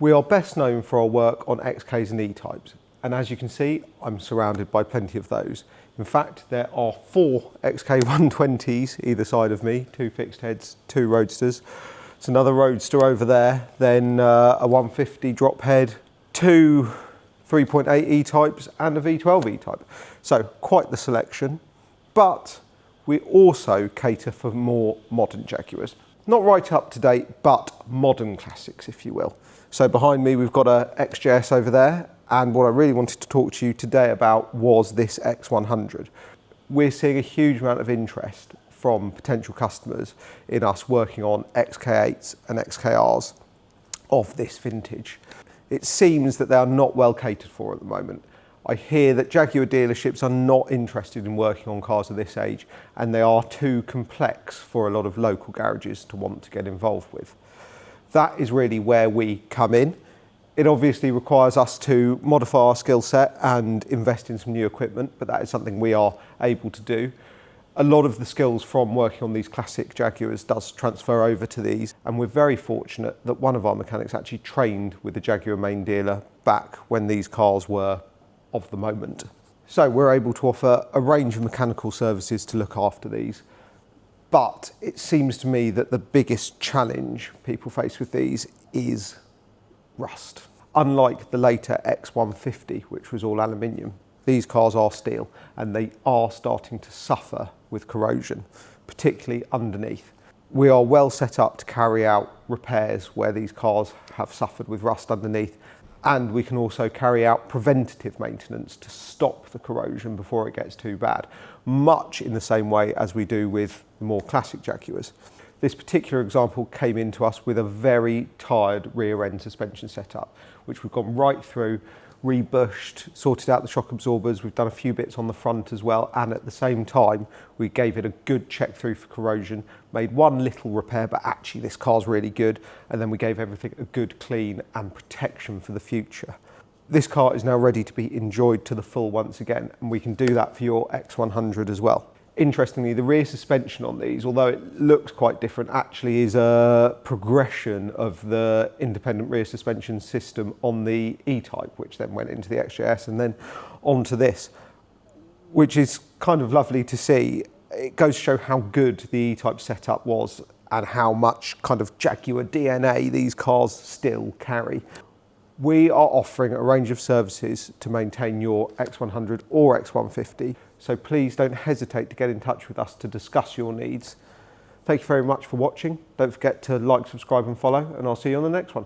We are best known for our work on XKs and E-types, and as you can see, I'm surrounded by plenty of those. In fact, there are 4 XK 120s either side of me, 2 fixed heads, 2 roadsters. It's another roadster over there, then a 150 drop head, 2 3.8 E-types and a V12 E-type. So quite the selection, but we also cater for more modern Jaguars. Not right up to date, but modern classics, if you will. So behind me, we've got a XJS over there. And what I really wanted to talk to you today about was this X100. We're seeing a huge amount of interest from potential customers in us working on XK8s and XKRs of this vintage. It seems that they are not well catered for at the moment. I hear that Jaguar dealerships are not interested in working on cars of this age, and they are too complex for a lot of local garages to want to get involved with. That is really where we come in. It obviously requires us to modify our skill set and invest in some new equipment, but that is something we are able to do. A lot of the skills from working on these classic Jaguars does transfer over to these, and we're very fortunate that one of our mechanics actually trained with the Jaguar main dealer back when these cars were of the moment. So we're able to offer a range of mechanical services to look after these. But it seems to me that the biggest challenge people face with these is rust. Unlike the later X150, which was all aluminium, these cars are steel and they are starting to suffer with corrosion, particularly underneath. We are well set up to carry out repairs where these cars have suffered with rust underneath, and we can also carry out preventative maintenance to stop the corrosion before it gets too bad, much in the same way as we do with the more classic Jaguars. This particular example came into us with a very tired rear end suspension setup, which we've gone right through, rebushed, sorted out the shock absorbers. We've done a few bits on the front as well, and at the same time we gave it a good check through for corrosion, made one little repair, but actually this car's really good, and then we gave everything a good clean and protection for the future. This car is now ready to be enjoyed to the full once again, and we can do that for your X100 as well. Interestingly, the rear suspension on these, although it looks quite different, actually is a progression of the independent rear suspension system on the E-type, which then went into the XJS and then onto this, which is kind of lovely to see. It goes to show how good the E-type setup was and how much kind of Jaguar DNA these cars still carry. We are offering a range of services to maintain your X100 or X150, so please don't hesitate to get in touch with us to discuss your needs. Thank you very much for watching. Don't forget to like, subscribe and follow, and I'll see you on the next one.